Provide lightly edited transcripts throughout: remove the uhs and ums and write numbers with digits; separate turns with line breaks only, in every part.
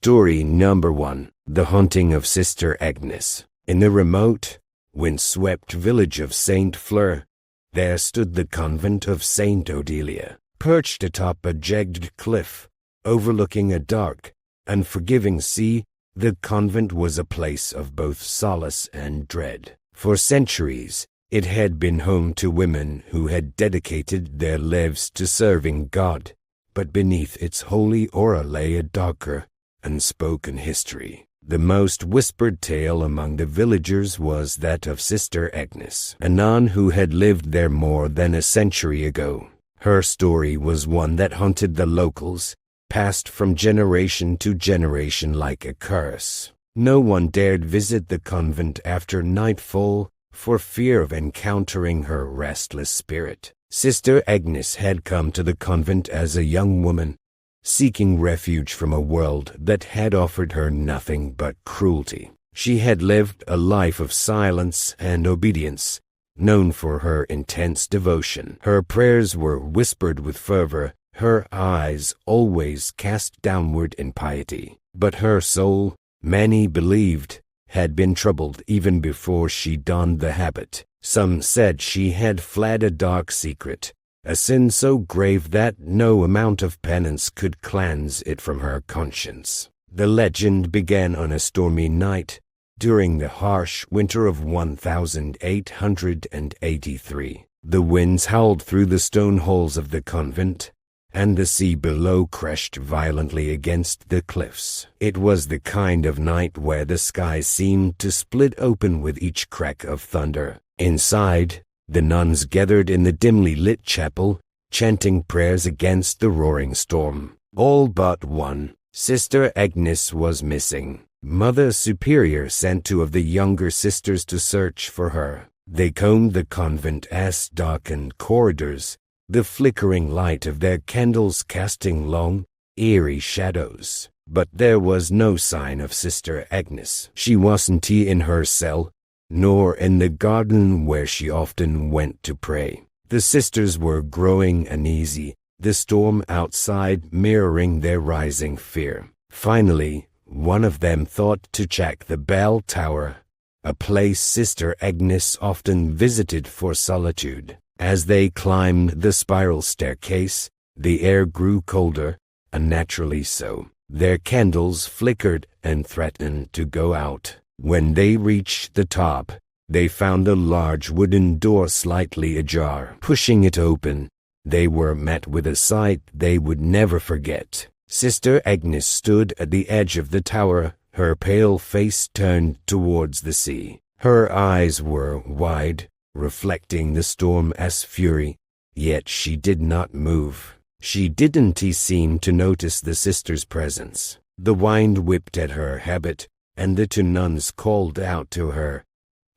Story number 1. The Haunting of Sister Agnes. In the remote, windswept village of Saint-Fleur, there stood the Convent of Saint Odilia, perched atop a jagged cliff, overlooking a dark, unforgiving sea. The convent was a place of both solace and dread. For centuries, it had been home to women who had dedicated their lives to serving God, but beneath its holy aura lay a darker, unspoken history. The most whispered tale among the villagers was that of Sister Agnes, a nun who had lived there more than a century ago. Her story was one that haunted the locals, passed from generation to generation like a curse. No one dared visit the convent after nightfall for fear of encountering her restless spirit. Sister Agnes had come to the convent as a young woman, seeking refuge from a world that had offered her nothing but cruelty. She had lived a life of silence and obedience, known for her intense devotion. Her prayers were whispered with fervor, her eyes always cast downward in piety. But her soul, many believed, had been troubled even before she donned the habit. Some said she had fled a dark secret, a sin so grave that no amount of penance could cleanse it from her conscience. The legend began on a stormy night during the harsh winter of 1883. The winds howled through the stone halls of the convent, and the sea below crashed violently against the cliffs. It was the kind of night where the sky seemed to split open with each crack of thunder. Inside, the nuns gathered in the dimly lit chapel, chanting prayers against the roaring storm. All but one. Sister Agnes was missing. Mother Superior sent 2 of the younger sisters to search for her. They combed the convent's darkened corridors, the flickering light of their candles casting long, eerie shadows. But there was no sign of Sister Agnes. She wasn't in her cell, nor in the garden where she often went to pray. The sisters were growing uneasy, the storm outside mirroring their rising fear. Finally, one of them thought to check the bell tower, a place Sister Agnes often visited for solitude. As they climbed the spiral staircase, the air grew colder, unnaturally so. Their candles flickered and threatened to go out. When they reached the top, they found a large wooden door slightly ajar. Pushing it open, they were met with a sight they would never forget. Sister Agnes stood at the edge of the tower, her pale face turned towards the sea. Her eyes were wide, reflecting the storm's fury, yet she did not move. She didn't seem to notice the sisters' presence. The wind whipped at her habit, and the 2 nuns called out to her,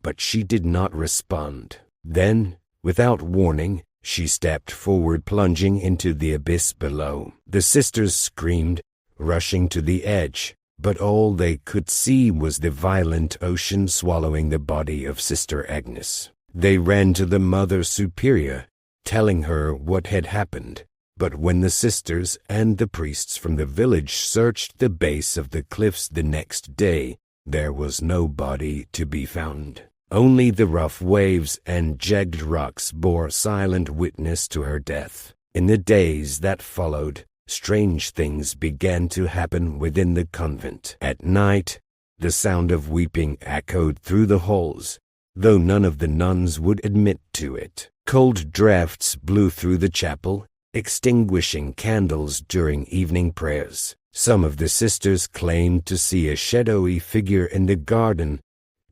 but she did not respond. Then, without warning, she stepped forward, plunging into the abyss below. The sisters screamed, rushing to the edge, but all they could see was the violent ocean swallowing the body of Sister Agnes. They ran to the Mother Superior, telling her what had happened. But when the sisters and the priests from the village searched the base of the cliffs the next day, there was no body to be found. Only the rough waves and jagged rocks bore silent witness to her death. In the days that followed, strange things began to happen within the convent. At night, the sound of weeping echoed through the halls, though none of the nuns would admit to it. Cold draughts blew through the chapel, extinguishing candles during evening prayers. Some of the sisters claimed to see a shadowy figure in the garden,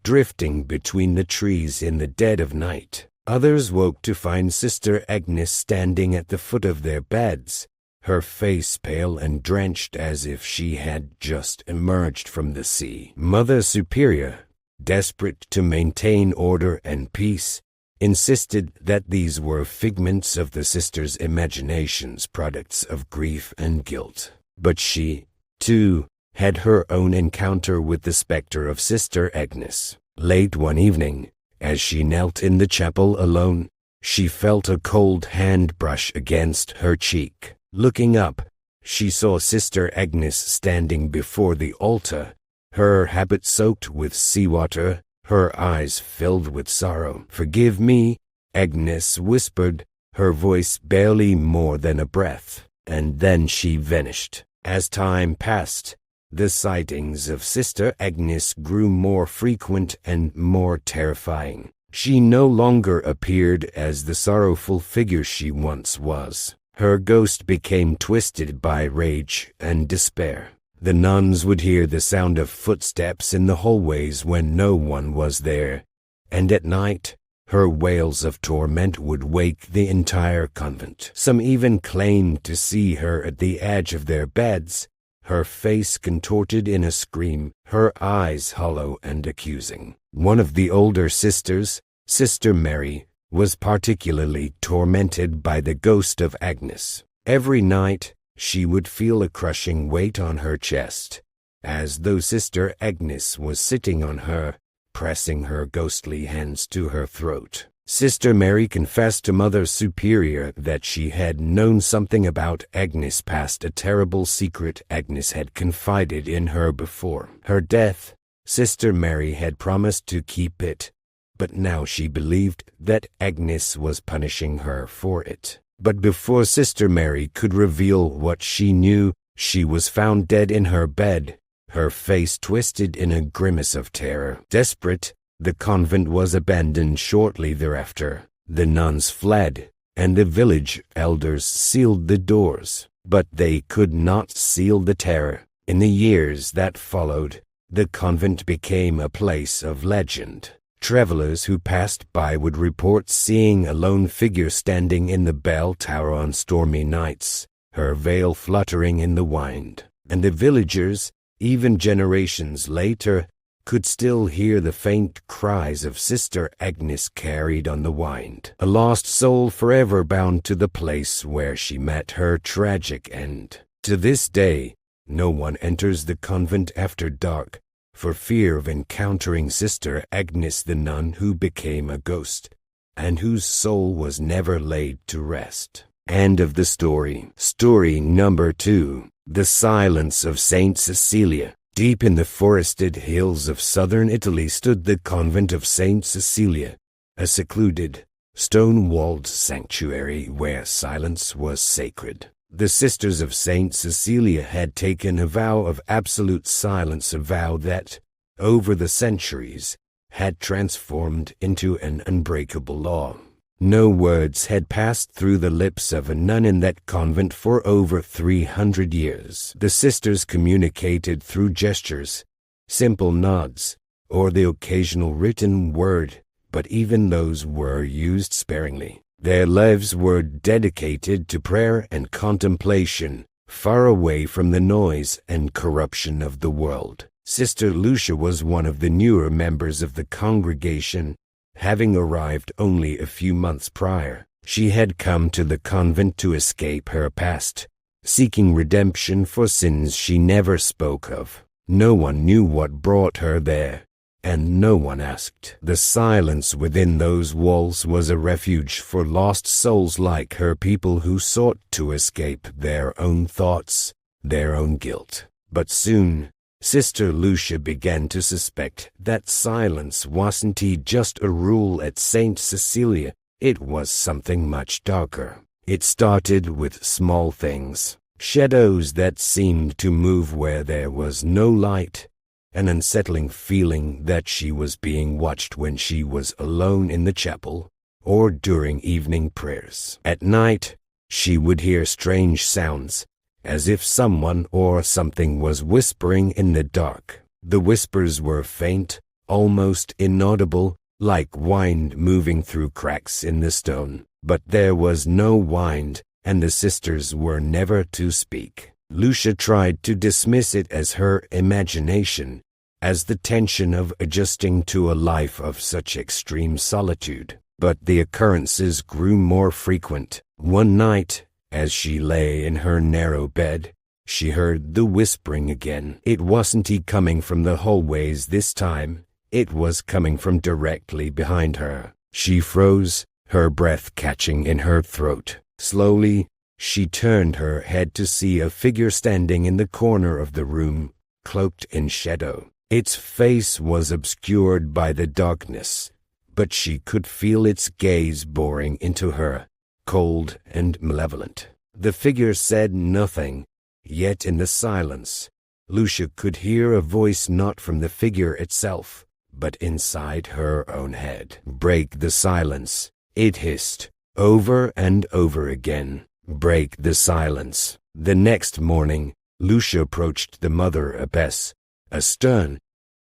drifting between the trees in the dead of night. Others woke to find Sister Agnes standing at the foot of their beds, her face pale and drenched as if she had just emerged from the sea. Mother Superior, desperate to maintain order and peace, insisted that these were figments of the sisters' imaginations, products of grief and guilt. But she, too, had her own encounter with the specter of Sister Agnes. Late one evening, as she knelt in the chapel alone, she felt a cold hand brush against her cheek. Looking up, she saw Sister Agnes standing before the altar, her habit soaked with seawater, her eyes filled with sorrow. "Forgive me," Agnes whispered, her voice barely more than a breath, and then she vanished. As time passed, the sightings of Sister Agnes grew more frequent and more terrifying. She no longer appeared as the sorrowful figure she once was. Her ghost became twisted by rage and despair. The nuns would hear the sound of footsteps in the hallways when no one was there, and at night, her wails of torment would wake the entire convent. Some even claimed to see her at the edge of their beds, her face contorted in a scream, her eyes hollow and accusing. One of the older sisters, Sister Mary, was particularly tormented by the ghost of Agnes. Every night, she would feel a crushing weight on her chest, as though Sister Agnes was sitting on her, pressing her ghostly hands to her throat. Sister Mary confessed to Mother Superior that she had known something about Agnes past, a terrible secret Agnes had confided in her before her death. Sister Mary had promised to keep it, but now she believed that Agnes was punishing her for it. But before Sister Mary could reveal what she knew, she was found dead in her bed, her face twisted in a grimace of terror. Desperate, the convent was abandoned shortly thereafter. The nuns fled, and the village elders sealed the doors. But they could not seal the terror. In the years that followed, the convent became a place of legend. Travelers who passed by would report seeing a lone figure standing in the bell tower on stormy nights, her veil fluttering in the wind. And the villagers, even generations later, could still hear the faint cries of Sister Agnes carried on the wind, a lost soul forever bound to the place where she met her tragic end. To this day, no one enters the convent after dark, for fear of encountering Sister Agnes, the nun who became a ghost, and whose soul was never laid to rest. End of the story. Story number 2. The Silence of Saint Cecilia. Deep in the forested hills of southern Italy stood the Convent of Saint Cecilia, a secluded, stone-walled sanctuary where silence was sacred. The Sisters of Saint Cecilia had taken a vow of absolute silence, a vow that, over the centuries, had transformed into an unbreakable law. No words had passed through the lips of a nun in that convent for over 300 years. The sisters communicated through gestures, simple nods, or the occasional written word, but even those were used sparingly. Their lives were dedicated to prayer and contemplation, far away from the noise and corruption of the world. Sister Lucia was one of the newer members of the congregation, having arrived only a few months prior. She had come to the convent to escape her past, seeking redemption for sins she never spoke of. No one knew what brought her there, and no one asked. The silence within those walls was a refuge for lost souls like her, people who sought to escape their own thoughts, their own guilt. But soon, Sister Lucia began to suspect that silence wasn't just a rule at Saint Cecilia, it was something much darker. It started with small things, shadows that seemed to move where there was no light, an unsettling feeling that she was being watched when she was alone in the chapel, or during evening prayers. At night, she would hear strange sounds, as if someone or something was whispering in the dark. The whispers were faint, almost inaudible, like wind moving through cracks in the stone. But there was no wind, and the sisters were never to speak. Lucia tried to dismiss it as her imagination, as the tension of adjusting to a life of such extreme solitude. But the occurrences grew more frequent. One night, as she lay in her narrow bed, she heard the whispering again. It wasn't coming from the hallways this time, it was coming from directly behind her. She froze, her breath catching in her throat. Slowly, She turned her head to see a figure standing in the corner of the room, cloaked in shadow. Its face was obscured by the darkness, but she could feel its gaze boring into her, cold and malevolent. The figure said nothing, yet in the silence, Lucia could hear a voice not from the figure itself, but inside her own head. "Break the silence," it hissed, over and over again. "Break the silence." The next morning, Lucia approached the mother abbess, a stern,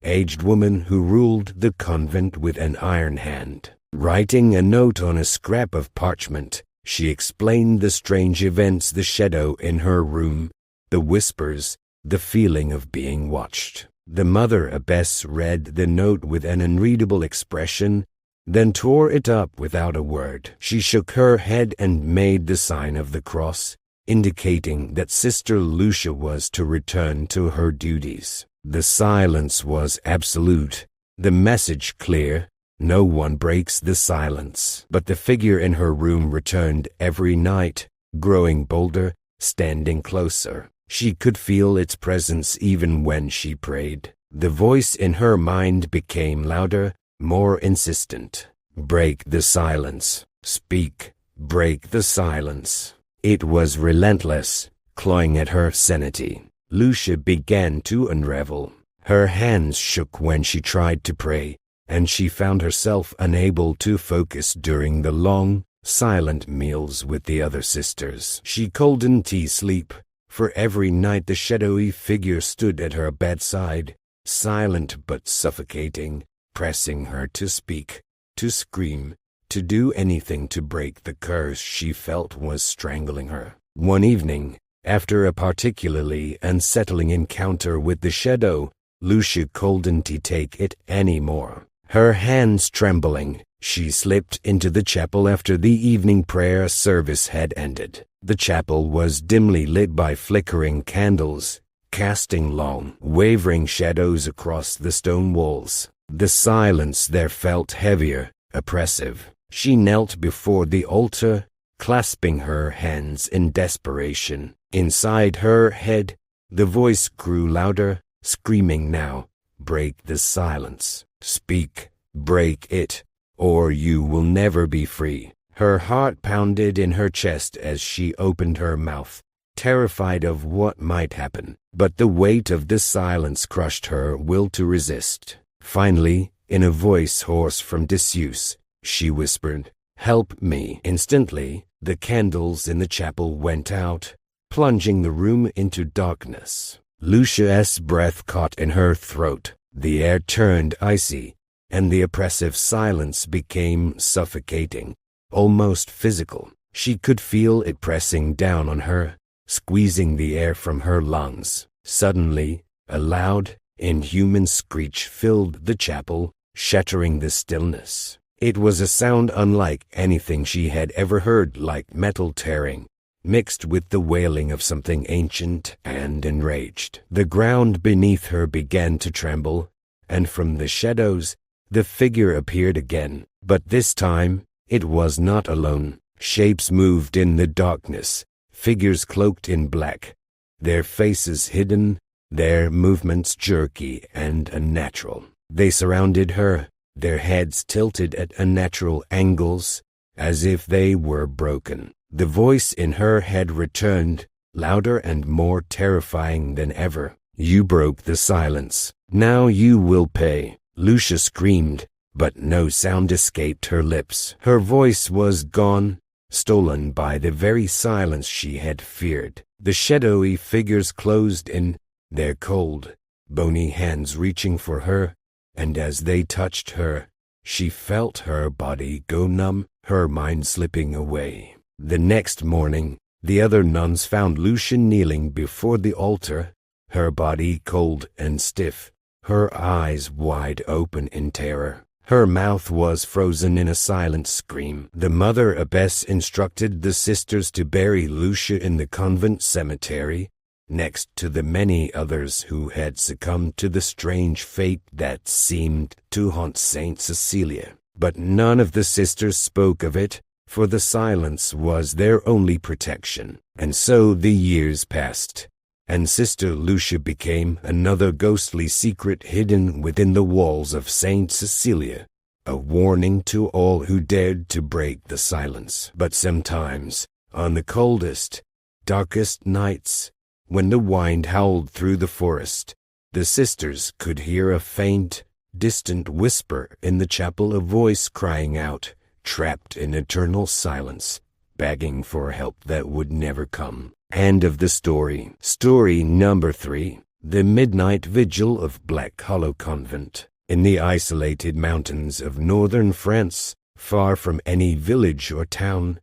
aged woman who ruled the convent with an iron hand. Writing a note on a scrap of parchment, she explained the strange events, the shadow in her room, the whispers, the feeling of being watched. The mother abbess read the note with an unreadable expression, then tore it up without a word. She shook her head and made the sign of the cross, indicating that Sister Lucia was to return to her duties. The silence was absolute, the message clear. No one breaks the silence. But the figure in her room returned every night, growing bolder, standing closer. She could feel its presence even when she prayed. The voice in her mind became louder, more insistent. "Break the silence. Speak. Break the silence." It was relentless, clawing at her sanity. Lucia began to unravel. Her hands shook when she tried to pray, and she found herself unable to focus during the long, silent meals with the other sisters. She couldn't sleep, for every night the shadowy figure stood at her bedside, silent but suffocating, pressing her to speak, to scream, to do anything to break the curse she felt was strangling her. One evening, after a particularly unsettling encounter with the shadow, Lucia couldn't take it anymore. Her hands trembling, she slipped into the chapel after the evening prayer service had ended. The chapel was dimly lit by flickering candles, casting long, wavering shadows across the stone walls. The silence there felt heavier, oppressive. She knelt before the altar, clasping her hands in desperation. Inside her head, the voice grew louder, screaming now, "Break the silence. Speak, break it, or you will never be free." Her heart pounded in her chest as she opened her mouth, terrified of what might happen. But the weight of the silence crushed her will to resist. Finally, in a voice hoarse from disuse, she whispered, "Help me." Instantly, the candles in the chapel went out, plunging the room into darkness. Lucia's breath caught in her throat. The air turned icy, and the oppressive silence became suffocating, almost physical. She could feel it pressing down on her, squeezing the air from her lungs. Suddenly, a loud, inhuman screech filled the chapel, shattering the stillness. It was a sound unlike anything she had ever heard, like metal tearing, mixed with the wailing of something ancient and enraged. The ground beneath her began to tremble, and from the shadows, the figure appeared again. But this time, it was not alone. Shapes moved in the darkness, figures cloaked in black, their faces hidden, their movements jerky and unnatural. They surrounded her, their heads tilted at unnatural angles, as if they were broken. The voice in her head returned, louder and more terrifying than ever. "You broke the silence. Now you will pay." Lucia screamed, but no sound escaped her lips. Her voice was gone, stolen by the very silence she had feared. The shadowy figures closed in, their cold, bony hands reaching for her, and as they touched her, she felt her body go numb, her mind slipping away. The next morning, the other nuns found Lucia kneeling before the altar, her body cold and stiff, her eyes wide open in terror. Her mouth was frozen in a silent scream. The mother abbess instructed the sisters to bury Lucia in the convent cemetery, next to the many others who had succumbed to the strange fate that seemed to haunt Saint Cecilia. But none of the sisters spoke of it, for the silence was their only protection. And so the years passed, and Sister Lucia became another ghostly secret hidden within the walls of Saint Cecilia, a warning to all who dared to break the silence. But sometimes, on the coldest, darkest nights, when the wind howled through the forest, the sisters could hear a faint, distant whisper in the chapel, a voice crying out, trapped in eternal silence, begging for help that would never come. End of the story. Story number 3. The Midnight Vigil of Black Hollow Convent. In the isolated mountains of northern France, far from any village or town,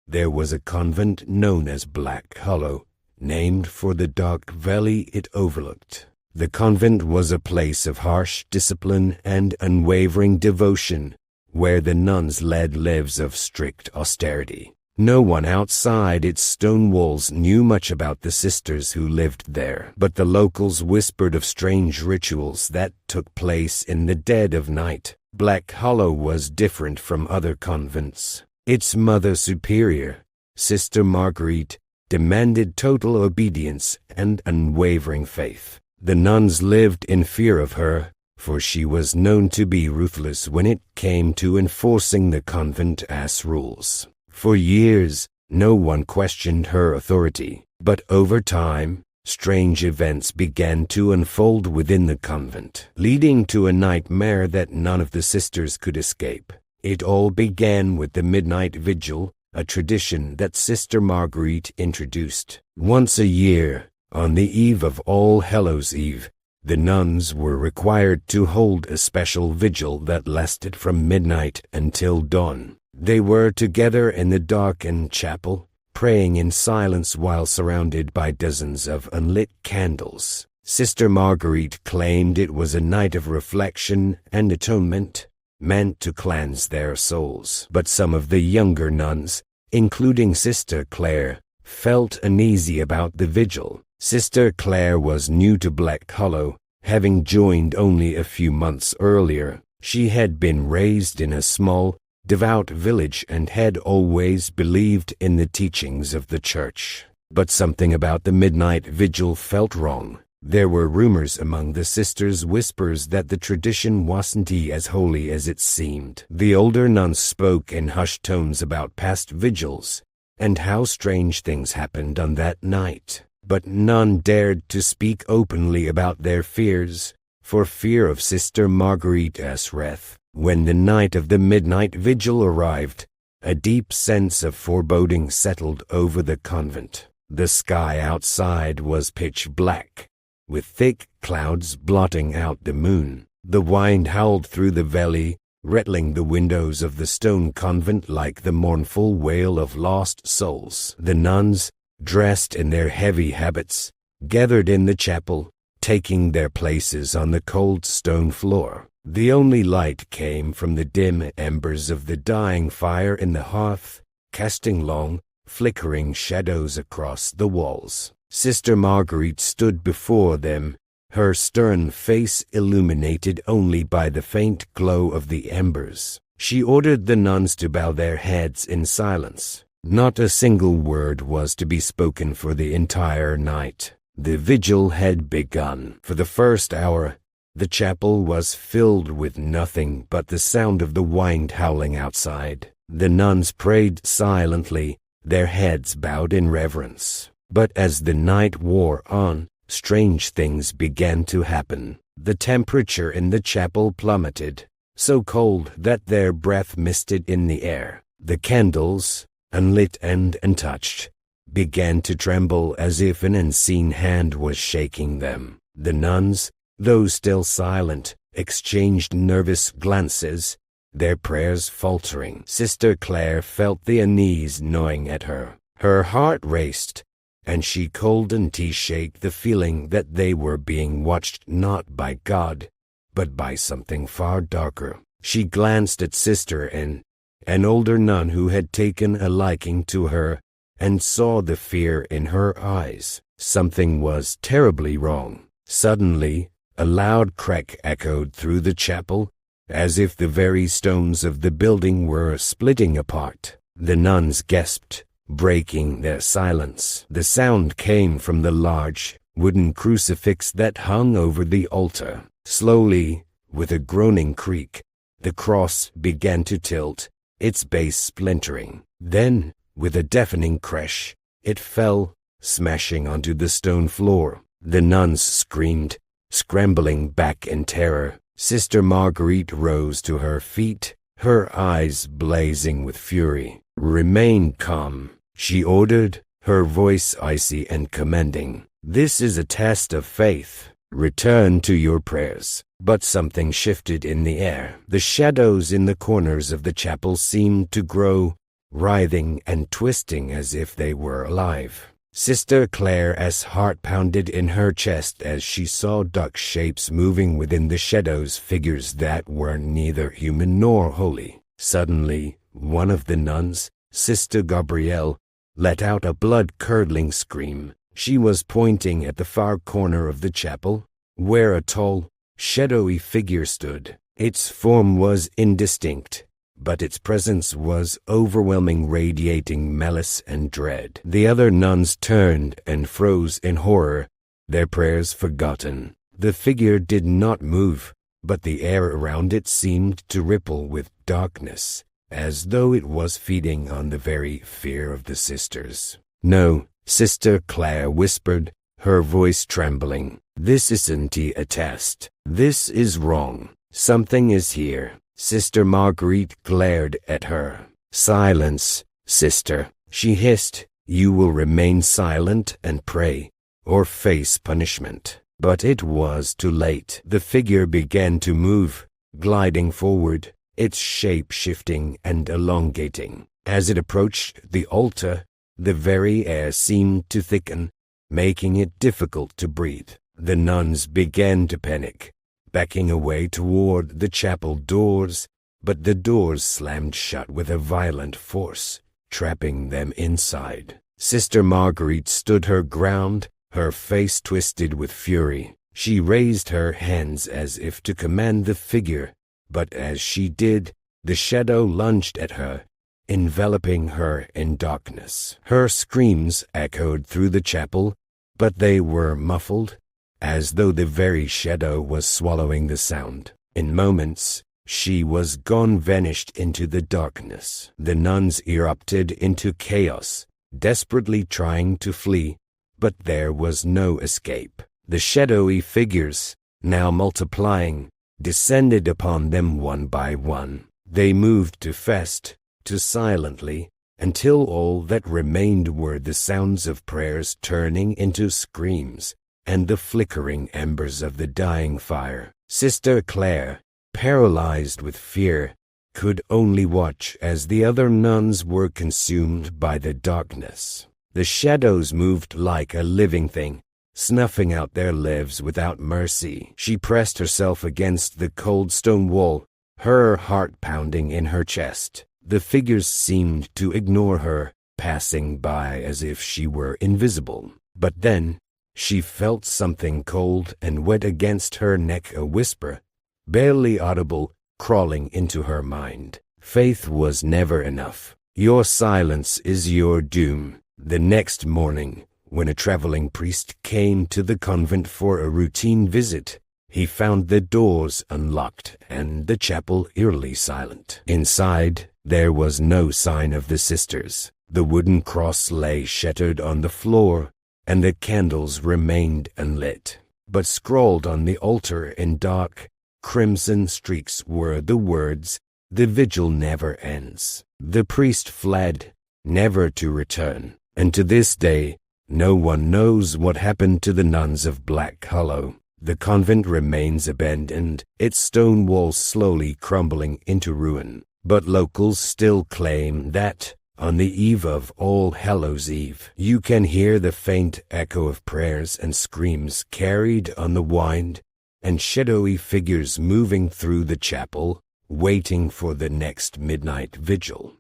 there was a convent known as Black Hollow, named for the dark valley it overlooked. The convent was a place of harsh discipline and unwavering devotion, where the nuns led lives of strict austerity. No one outside its stone walls knew much about the sisters who lived there, but the locals whispered of strange rituals that took place in the dead of night. Black Hollow was different from other convents. Its Mother Superior, Sister Marguerite, demanded total obedience and unwavering faith. The nuns lived in fear of her, for she was known to be ruthless when it came to enforcing the convent-ass rules. For years, no one questioned her authority, but over time, strange events began to unfold within the convent, leading to a nightmare that none of the sisters could escape. It all began with the Midnight Vigil, a tradition that Sister Marguerite introduced. Once a year, on the eve of All Hallows' Eve, the nuns were required to hold a special vigil that lasted from midnight until dawn. They were together in the darkened chapel, praying in silence while surrounded by dozens of unlit candles. Sister Marguerite claimed it was a night of reflection and atonement, meant to cleanse their souls. But some of the younger nuns, including Sister Claire, felt uneasy about the vigil. Sister Claire was new to Black Hollow, having joined only a few months earlier. She had been raised in a small, devout village and had always believed in the teachings of the church. But something about the midnight vigil felt wrong. There were rumors among the sisters, whispers that the tradition wasn't as holy as it seemed. The older nuns spoke in hushed tones about past vigils and how strange things happened on that night. But none dared to speak openly about their fears, for fear of Sister Marguerite's wrath. When the night of the midnight vigil arrived, a deep sense of foreboding settled over the convent. The sky outside was pitch black, with thick clouds blotting out the moon. The wind howled through the valley, rattling the windows of the stone convent like the mournful wail of lost souls. The nuns, dressed in their heavy habits, gathered in the chapel, taking their places on the cold stone floor. The only light came from the dim embers of the dying fire in the hearth, casting long, flickering shadows across the walls. Sister Marguerite stood before them, her stern face illuminated only by the faint glow of the embers. She ordered the nuns to bow their heads in silence. Not a single word was to be spoken for the entire night. The vigil had begun. For the first hour, the chapel was filled with nothing but the sound of the wind howling outside. The nuns prayed silently, their heads bowed in reverence. But as the night wore on, strange things began to happen. The temperature in the chapel plummeted, so cold that their breath misted in the air. The candles, unlit and untouched, began to tremble as if an unseen hand was shaking them. The nuns, though still silent, exchanged nervous glances, their prayers faltering. Sister Claire felt the unease gnawing at her. Her heart raced, and she couldn't shake the feeling that they were being watched not by God, but by something far darker. She glanced at Sister N, an older nun who had taken a liking to her, and saw the fear in her eyes. Something was terribly wrong. Suddenly, a loud crack echoed through the chapel, as if the very stones of the building were splitting apart. The nuns gasped, breaking their silence. The sound came from the large, wooden crucifix that hung over the altar. Slowly, with a groaning creak, the cross began to tilt, its base splintering. Then, with a deafening crash, it fell, smashing onto the stone floor. The nuns screamed, scrambling back in terror. Sister Marguerite rose to her feet, her eyes blazing with fury. "Remain calm," she ordered, her voice icy and commanding. "This is a test of faith. Return to your prayers." But something shifted in the air. The shadows in the corners of the chapel seemed to grow, writhing and twisting as if they were alive. Sister Claire's heart pounded in her chest as she saw dark shapes moving within the shadows, figures that were neither human nor holy. Suddenly, one of the nuns, Sister Gabrielle, let out a blood-curdling scream. She was pointing at the far corner of the chapel, where a tall, shadowy figure stood. Its form was indistinct, but its presence was overwhelming, radiating malice and dread. The other nuns turned and froze in horror, their prayers forgotten. The figure did not move, but the air around it seemed to ripple with darkness, as though it was feeding on the very fear of the sisters. "No," Sister Claire whispered, her voice trembling. "This isn't a test. This is wrong. Something is here." Sister Marguerite glared at her. "Silence, sister," she hissed. "You will remain silent and pray, or face punishment." But it was too late. The figure began to move, gliding forward, its shape shifting and elongating. As it approached the altar, the very air seemed to thicken, making it difficult to breathe. The nuns began to panic, backing away toward the chapel doors, but the doors slammed shut with a violent force, trapping them inside. Sister Marguerite stood her ground, her face twisted with fury. She raised her hands as if to command the figure, but as she did, the shadow lunged at her, enveloping her in darkness. Her screams echoed through the chapel, but they were muffled, as though the very shadow was swallowing the sound. In moments, she was gone, vanished into the darkness. The nuns erupted into chaos, desperately trying to flee, but there was no escape. The shadowy figures, now multiplying, descended upon them one by one. They moved too fast, too silently, until all that remained were the sounds of prayers turning into screams, and the flickering embers of the dying fire. Sister Claire, paralyzed with fear, could only watch as the other nuns were consumed by the darkness. The shadows moved like a living thing, snuffing out their lives without mercy. She pressed herself against the cold stone wall, her heart pounding in her chest. The figures seemed to ignore her, passing by as if she were invisible. But then, she felt something cold and wet against her neck, a whisper, barely audible, crawling into her mind. Faith was never enough. Your silence is your doom. The next morning, when a traveling priest came to the convent for a routine visit, he found the doors unlocked and the chapel eerily silent. Inside, there was no sign of the sisters. The wooden cross lay shattered on the floor, and the candles remained unlit. But scrawled on the altar in dark, crimson streaks were the words, "The vigil never ends." The priest fled, never to return, and to this day, no one knows what happened to the nuns of Black Hollow. The convent remains abandoned, its stone walls slowly crumbling into ruin. But locals still claim that, on the eve of All Hallows' Eve, you can hear the faint echo of prayers and screams carried on the wind, and shadowy figures moving through the chapel, waiting for the next midnight vigil.